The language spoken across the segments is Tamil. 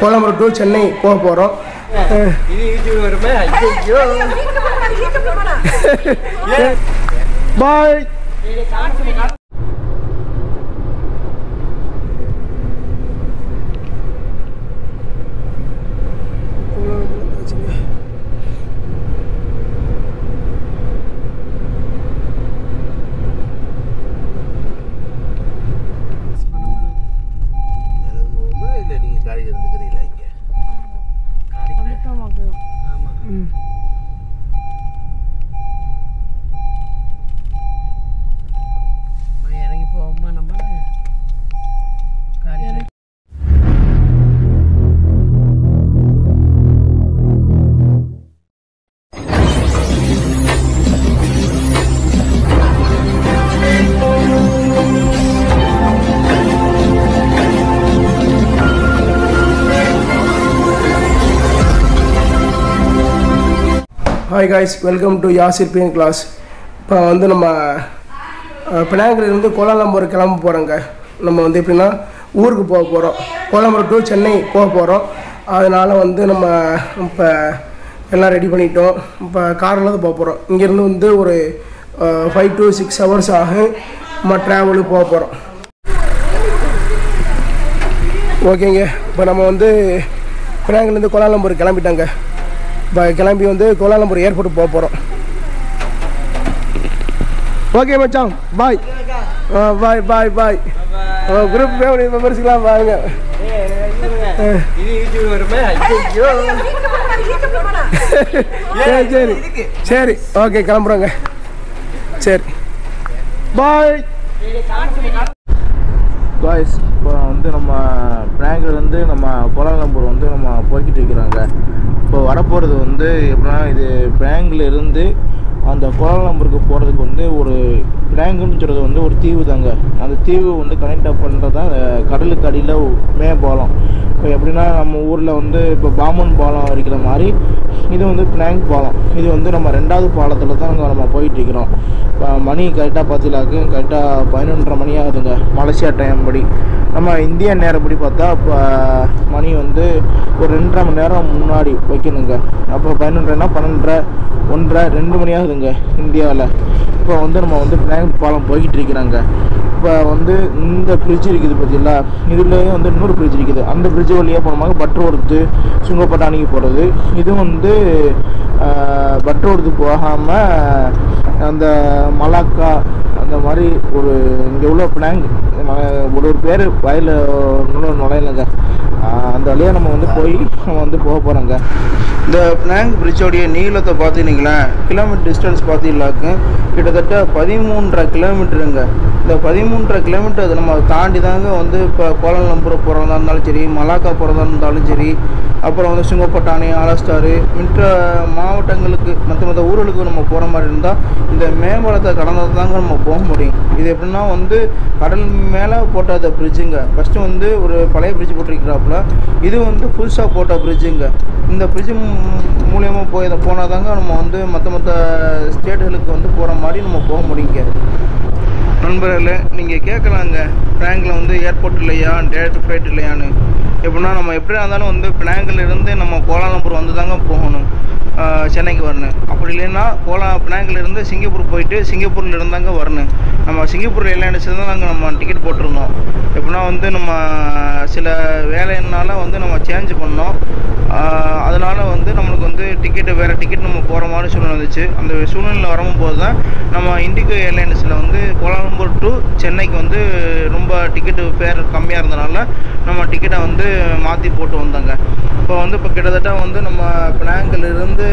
கோலாலம்பூர் டு சென்னை போக போகிறோம். Bye. Hi guys, welcome to Yasir BN class. இப்போ வந்து நம்ம பினாங்கிலிருந்து கோலாலம்பூர் கிளம்ப போகிறோங்க. நம்ம வந்து எப்படின்னா ஊருக்கு போக போகிறோம். கோலாலம்பூர் டு சென்னை போக போகிறோம். அதனால் வந்து நம்ம இப்போ எல்லாம் ரெடி பண்ணிட்டோம். இப்போ காரில் தான் போக போகிறோம். இங்கேருந்து வந்து ஒரு 5 to 6 hours ஆகும் நம்ம ட்ராவலுக்கு போக போகிறோம். ஓகேங்க, இப்போ நம்ம வந்து பினாங்கிலேருந்து கோலாலம்பூர் கிளம்பிட்டாங்க. இப்போ கிளம்பி வந்து கோலாலம்பூர் ஏர்போர்ட் போக போகிறோம். ஓகே மச்சான், பாய். பாய் பாய் பாய். குரூப் ஃபேமிலி மெம்பர்ஸ்க்கெலாம் பாருங்க. சரி சரி சரி, ஓகே கிளம்புறோங்க. சரி பாய் காய்ஸ். இப்போ வந்து நம்ம பினாங்கிலேருந்து நம்ம கோலாலம்பூர் வந்து நம்ம போய்கிட்டு இருக்கிறோங்க. இப்போ வரப்போகிறது வந்து எப்படின்னா, இது பினாங்கிலிருந்து அந்த கோலாலம்பூருக்கு போகிறதுக்கு வந்து ஒரு பினாங்குன்னு சொல்கிறது வந்து ஒரு தீவு தாங்க. அந்த தீவு வந்து கனெக்ட் அப் பண்ணுறது தான் கடலுக்கு அடியில் மேம்பாலம். இப்போ எப்படின்னா நம்ம ஊரில் வந்து இப்போ பாமன் பாலம் இருக்கிற மாதிரி இது வந்து பினாங் பாலம். இது வந்து நம்ம 2வது பாலத்தில் தான் நம்ம போயிட்டுருக்கிறோம். மணி கரெக்டாக 10 கரெக்டாக 11:30 மணி ஆகுதுங்க மலேசியா டைம் படி. நம்ம இந்திய நேரப்படி பார்த்தா இப்போ மணி வந்து ஒரு 2.5 மணி நேரம் முன்னாடி வைக்கணுங்க. அப்போ 11:30னா 12:30, 1:30, 2 மணி ஆகுதுங்க இந்தியாவில். இப்போ வந்து நம்ம வந்து பினாங் பாலம் போய்கிட்டு இருக்கிறாங்க. இப்போ வந்து இந்த பிரிட்ஜ் இருக்குது பார்த்தீங்களா, இதுலேயும் வந்து இன்னொரு பிரிட்ஜ் இருக்குது. அந்த பிரிட்ஜ் வழியாக போனோம்னா பட்ரோடுத்து சுங்கப்பட்டாணிக்கு போகிறது. இது வந்து பட்ரோடுத்து போகாமல் அந்த மலாக்கா அந்த மாதிரி ஒரு இங்கே உள்ள பினாங் ஒரு பேர் வயலில் நுழையலைங்க. அந்த வழியாக நம்ம வந்து நம்ம வந்து போக போகிறோங்க. இந்த பினாங் பிரிட்ஜோடைய நீளத்தை பார்த்தீங்கன்னா கிலோமீட்டர் டிஸ்டன்ஸ் பார்த்தீங்கன்னாக்க கிட்டத்தட்ட 13.5 கிலோமீட்டருங்க. இந்த 13.5 கிலோமீட்டர் அதை நம்ம தாண்டி தாங்க வந்து இப்போ கோலாலம்பூர் போகிறதா இருந்தாலும் சரி, மலாக்கா போகிறதா இருந்தாலும் சரி, அப்புறம் வந்து சுங்கப்பட்டாணி, ஆலஸ்டாரு, மற்ற மாவட்டங்களுக்கு மற்ற ஊர்களுக்கு நம்ம போகிற மாதிரி இருந்தால் இந்த மேம்பாலத்தை கடந்தது தாங்க நம்ம போக முடியும். இது எப்படின்னா வந்து கடல் மேலே போட்ட அந்த பிரிட்ஜுங்க. ஃபஸ்ட்டு வந்து ஒரு பழைய பிரிட்ஜ் போட்டிருக்கிறாப்புல, இது வந்து புதுசாக போட்ட பிரிட்ஜுங்க. இந்த பிரிட்ஜு மூலியமாக போனால் தாங்க நம்ம வந்து மற்ற ஸ்டேட்டுகளுக்கு வந்து போகிற மாதிரி நம்ம போக முடியுங்க. நண்பர்களே, நீங்கள் கேட்கலாங்க, பினாங்கில் வந்து ஏர்போர்ட் இல்லையா, டேரக்ட் ஃப்ளைட் இல்லையான்னு. எப்படின்னா நம்ம எப்படியா இருந்தாலும் வந்து பினாங்கிலிருந்து நம்ம கோலாலம்பூர் வந்து தாங்க போகணும் சென்னைக்கு வரணும். அப்படி இல்லைன்னா பினாங்கிலிருந்து சிங்கப்பூர் போயிட்டு சிங்கப்பூரில் இருந்தாங்க வரணும். நம்ம சிங்கப்பூர் ஏர்லைன்ஸில் தான் நாங்கள் நம்ம டிக்கெட் போட்டிருந்தோம். எப்படின்னா வந்து நம்ம சில வேலையினால வந்து நம்ம சேஞ்ச் பண்ணோம். அதனால் வந்து நம்மளுக்கு வந்து வேறு டிக்கெட் நம்ம போகிற மாதிரி சூழ்நிலை வந்துச்சு. அந்த சூழ்நிலையில் வரும்போது தான் நம்ம இண்டிகோ ஏர்லைன்ஸில் வந்து கோலாலம்பூர் டு சென்னைக்கு வந்து ரொம்ப டிக்கெட்டு ஃபேர் கம்மியாக இருந்தனால நம்ம டிக்கெட்டை வந்து மாற்றி போட்டு வந்தாங்க. இப்போ கிட்டத்தட்ட வந்து நம்ம பினாங்கிலிருந்து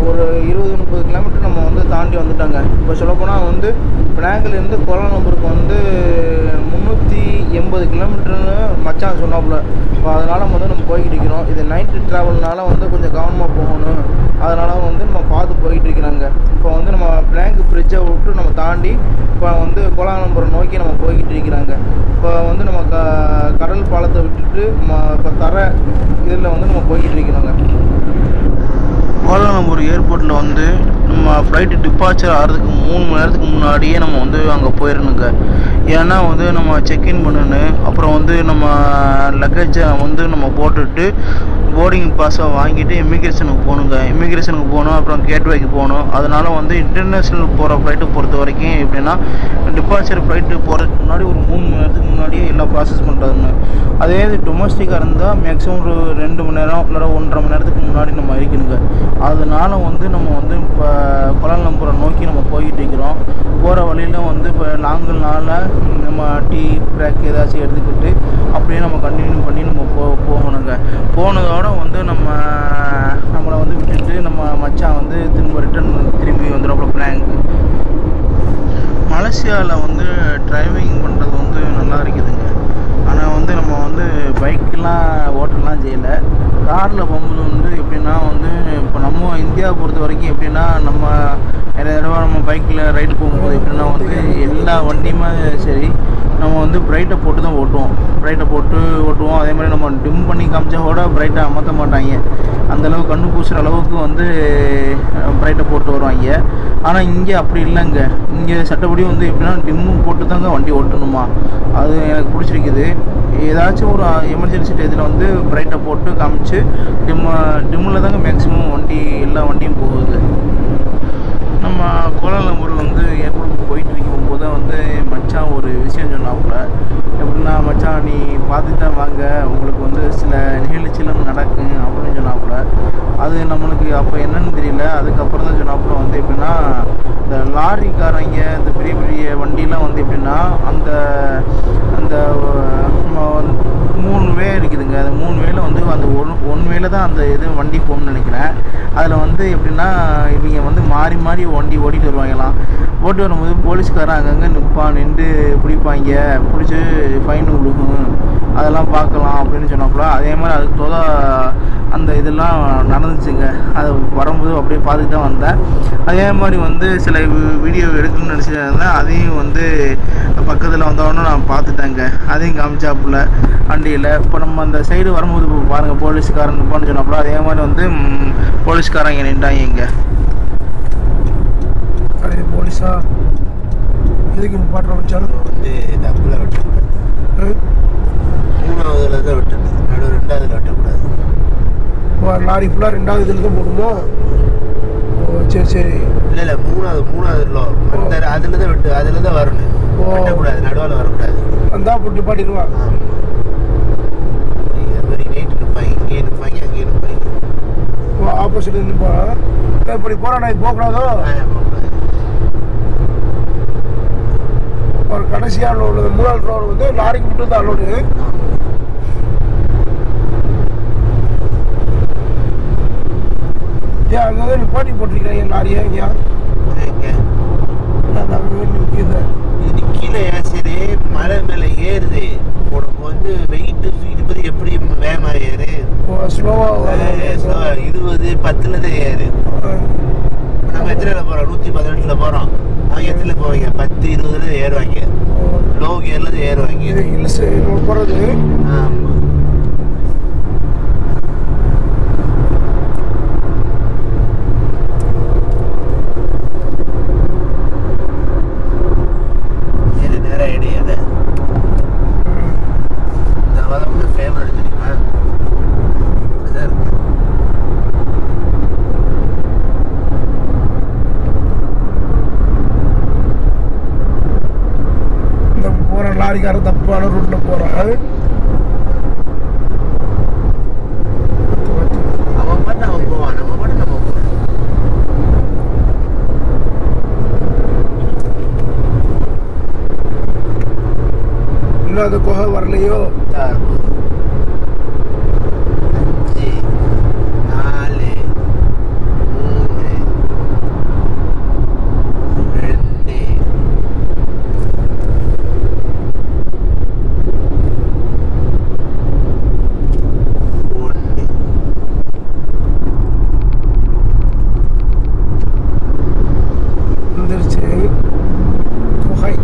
ஒரு 20-30 கிலோமீட்டர் நம்ம வந்து தாண்டி வந்துட்டாங்க. இப்போ சொல்லப்போனால் வந்து பினாங்கிலிருந்து கோலாலம்பூருக்கு வந்து 380 கிலோமீட்டர்னு மச்சான் சொன்னாப்புல. இப்போ அதனால் வந்து நம்ம போய்கிட்டு இருக்கிறோம். இது நைட்டு ட்ராவல்னால வந்து கொஞ்சம் கவனமாக போகணும். அதனால் வந்து நம்ம பார்த்து போய்கிட்டு இருக்கிறாங்க. இப்போ வந்து நம்ம பினாங் பிரிட்ஜை விட்டு நம்ம தாண்டி இப்போ வந்து கோலாலம்பூரை நோக்கி நம்ம போய்கிட்டு இருக்கிறாங்க. இப்போ வந்து நம்ம கடல் பாலத்தை விட்டுட்டு இப்போ இதில் வந்து நம்ம போய்கிட்டு இருக்கிறோங்க. கோலாலம்பூர் ஏர்போர்ட்டில் வந்து நம்ம ஃப்ளைட்டு டிபார்ச்சர் ஆகிறதுக்கு 3 மணி நேரத்துக்கு முன்னாடியே நம்ம வந்து அங்கே போயிடணுங்க. ஏன்னா வந்து நம்ம செக்இன் பண்ணணும், அப்புறம் வந்து நம்ம லக்கேஜை வந்து நம்ம போட்டுட்டு போர்டிங் பாஸை வாங்கிட்டு இமிக்ரேஷனுக்கு போகணுங்க. இமிக்ரேஷனுக்கு போகணும், அப்புறம் கேட்வேக்கு போகணும். அதனால் வந்து இன்டர்நேஷ்னல் போகிற ஃப்ளைட்டை பொறுத்த வரைக்கும் எப்படின்னா டிபார்ச்சர் ஃப்ளைட்டு போகிறதுக்கு முன்னாடி ஒரு 3 மணி நேரத்துக்கு முன்னாடியே எல்லா ப்ராசஸ் பண்ணுறதுன்னு. அதே இது டொமஸ்டிக்காக இருந்தால் மேக்ஸிமம் ஒரு 2 மணி நேரம் இல்லை 1.5 மணி நேரத்துக்கு முன்னாடி நம்ம இருக்கணுங்க. அதனால் வந்து நம்ம வந்து இப்போ கோலாலம்பூரை நோக்கி நம்ம போய்கிட்டு இருக்கிறோம். போகிற வழியில் வந்து இப்போ லாங்குனால நம்ம டீ பிரேக் ஏதாச்சும் எடுத்துக்கிட்டு அப்படியே நம்ம கண்டினியூ பண்ணி நம்ம போகணுங்க. போனதோட வந்து நம்மளை வந்து விட்டுட்டு நம்ம மச்சான் வந்து திரும்பி வந்துடுறப்ப பிளாங்கு. மலேசியாவில் வந்து டிரைவிங் பண்ணுறது வந்து நல்லா இருக்குதுங்க. ஆனால் வந்து நம்ம வந்து பைக்கெலாம் ஓட்டலாம் செய்யலை. காரில் போகும்போது வந்து எப்படின்னா வந்து இப்போ நம்ம இந்தியாவை பொறுத்த வரைக்கும் எப்படின்னா நம்ம நிறைய தடவை நம்ம பைக்கில் ரைடு போகும்போது எப்படின்னா வந்து எல்லா வண்டியுமே சரி நம்ம வந்து பிரைட்டை போட்டு தான் ஓட்டுவோம். அதே மாதிரி நம்ம டிம் பண்ணி காமிச்சா கூட பிரைட்டை அமர்த்த மாட்டாங்க. அந்தளவு கண்ணு பூசுகிற அளவுக்கு வந்து பிரைட்டை போட்டு வருவாங்க. ஆனால் இங்கே அப்படி இல்லைங்க. இங்கே சட்டப்படி வந்து எப்படின்னா டிம்மு போட்டு தாங்க வண்டி ஓட்டணுமா. அது எனக்கு பிடிச்சிருக்குது. ஏதாச்சும் ஒரு எமர்ஜென்சி டயத்தில் வந்து பிரைட்டை போட்டு காமிச்சு டிம்மில் தாங்க மேக்ஸிமம் எல்லா வண்டியும் போகுது. நம்ம கோலாலம்பூர் வந்து ஏர்போர்ட்டுக்கு போயிட்டு இருக்கும்போது தான் வந்து மச்சான் ஒரு விஷயம் சொன்னாப்புல. எப்படின்னா மச்சான் நீ பார்த்து தான் வாங்க, உங்களுக்கு வந்து சில நிகழ்ச்சிலாம் நடக்கும் அப்படின்னு சொன்னாப்புல. அது நம்மளுக்கு அப்போ என்னன்னு தெரியல. அதுக்கப்புறம் தான் சொன்னாப்புல வந்து எப்படின்னா இந்த லாரிக்காரங்க இந்த பெரிய பெரிய வண்டிலாம் வந்து எப்படின்னா அந்த அந்த 3 வே இருக்குதுங்க. அந்த 3 வேல வந்து அந்த ஒன் வேல தான் அந்த வண்டி போகணும்னு நினைக்கிறேன். அதில் வந்து எப்படின்னா இவங்க வந்து மாறி மாறி வண்டி ஓட்டிகிட்டு வருவாங்களாம். ஓட்டி வரும்போது போலீஸ்காரன் அங்கங்கே நின்று பிடிப்பாங்க, பிடிச்சி ஃபைன் விழுகும், அதெல்லாம் பார்க்கலாம் அப்படின்னு சொன்னாப்புல. அதே மாதிரி அதுக்கு அந்த இதெல்லாம் நடந்துச்சுங்க. அது வரும்போது அப்படியே பார்த்துட்டு தான் வந்தேன். அதே மாதிரி வந்து சில வீடியோ எடுக்கணும்னு நினச்சிருந்தேன். அதையும் வந்து பக்கத்தில் வந்தவொடனே நான் பார்த்துட்டேங்க. அதையும் காமிச்சாப்புல வண்டியில். இப்போ நம்ம அந்த சைடு வரும்போது இப்போ பாருங்கள் போலீஸ்காரன் நிற்பான்னு சொன்னாப்புல. அதே மாதிரி வந்து போலீஸ்காரன் இங்கே நின்றாங்க. இங்கே போலீஸா எதுக்கு பாட்டுற வச்சாலும் வந்து டப்பில் வெட்டக்கூடாது. 3ஆவதுல தான் வெட்டணும், நடுவு 2ஆவதுல வெட்டக்கூடாது. லாரி ஃபுல்லாக 2வது இதில் தான் போடுமோ? ஓ சரி. இல்லை 3ஆவது அதில் தான் வெட்டு, அதில் தான் வரணும், வெட்டக்கூடாது, நடுவில் வரக்கூடாது. வந்தால் போட்டு பாட்டிடுவான். அது மாதிரி நைட்டு நிற்பாங்க, இங்கேயே நிற்பாங்க, அங்கேயே நிற்பாங்க. ஓ ஆப்போசிட் நிற்பா. இப்படி போகிறோம் நான் போகக்கூடாதோ? ஒரு கடைசியாக உள்ளது 3ஆவது ரோடு வந்து லாரிக்கு மட்டும் தான் அலோடு. ஏன் அங்கே நிப்பாட்டி போட்டிருக்கிறேன் லாரியா? ஐயா இது கீழே சரி மலை மேலே ஏறுது, உனக்கு வந்து வெயிட்டு தூக்கிட்டு எப்படி வேகமாக ஏறு, ஸ்லோவாக 20 10 தான் ஏறு. நம்ம எத்தனை போகிறோம்? 118 போகிறோம். அவங்க எத்தனை போவாங்க? 10 20 ஏறுவாங்க. லோ கியர்ல தான் ஏறுவாங்க. ஹில்ஸ் போகிறது. ஆமாம். நேரம் இடையாது. நான் வந்து ஃபேவர் எடுத்துருக்கா அப்படிதான் இருக்கு. லாரிக்காரன் தப்பான ரூட்ல போறான். அவன் பண்ண அவன் போவான், நம்ம பண்ண நம்ம போவான். இன்னும் அந்த குகை வரலையோ? 5 4 3 2 வந்துருச்சு குகை.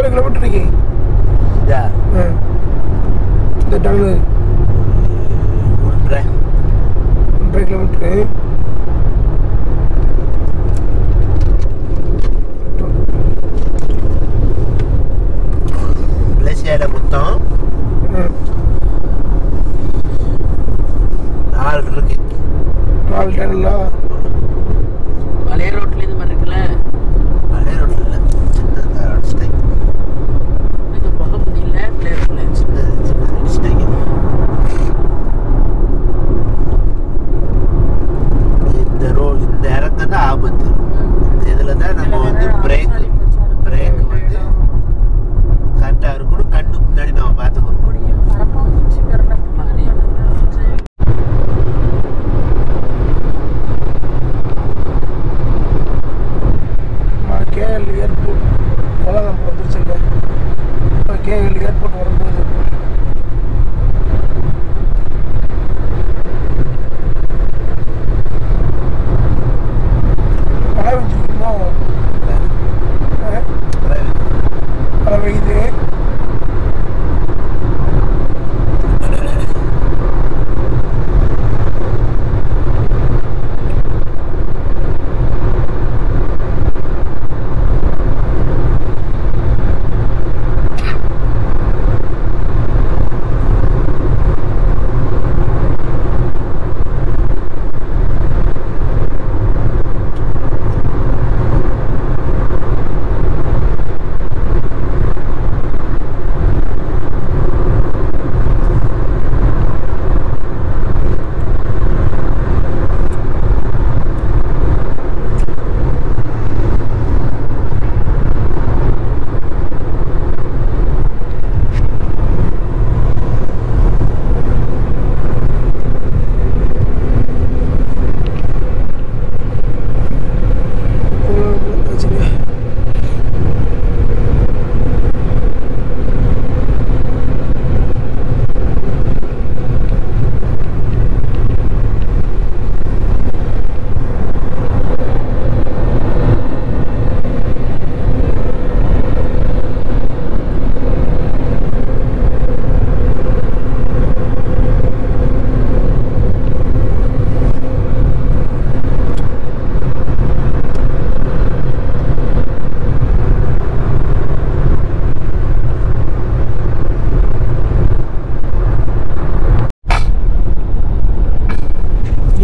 எத்தனை கிலோமீட்டர் இருக்கு இதா இந்த டவுனு 1.5 கிலோமீட்டரு. மலேசியாவில் மொத்தம் 4 இருக்கு. 4 டன்னுங்களா? பழைய ரோட்ல இது மாதிரி இருக்குல்ல, பழைய ரோட்டில் இல்லை, சின்ன அடிச்சிட்டாங்க. இது புகை புதியில்ல பிளேயர்ல சின்ன அடிச்சிட்டாங்க. இந்த இறக்கம் தான் ஆபத்து. இந்த இதில் தான் நம்ம வந்து பிரேக் வந்து கரெக்டாக இருக்கணும். கண்ணு முன்னாடி நம்ம பார்த்துக்கணும். கேஎல் ஏர்போர்ட் கோலாலம்பூர் வந்துருச்சுங்க. கேஎல் ஏர்போர்ட் வரும்போது மழை பெஞ்சிருக்குமோ? மழை பெய்யுது.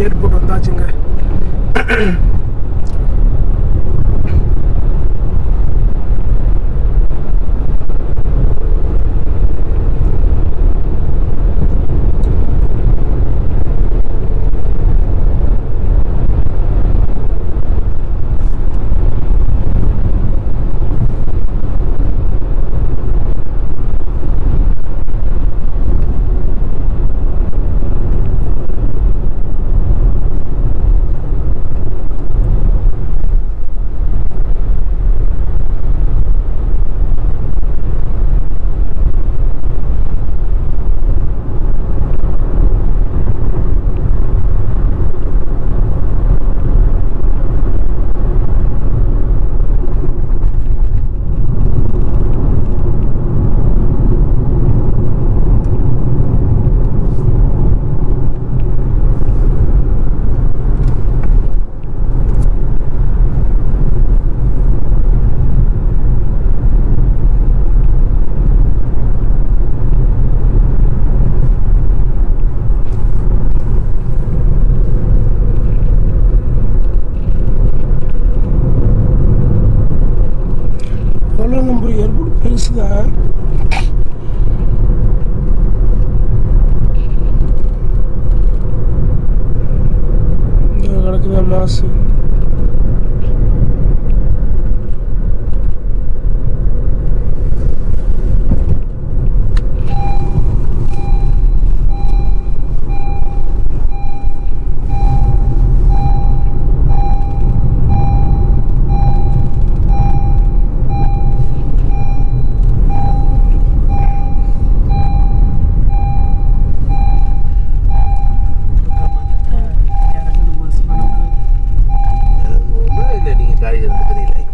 ஏர்போர்ட் வந்தாச்சுங்க. Kuala Lumpur airport பெருசுதான். கிடக்குதா மாசு. இல்லை, நீங்கள் காலேஜ் இருந்து தெரியல.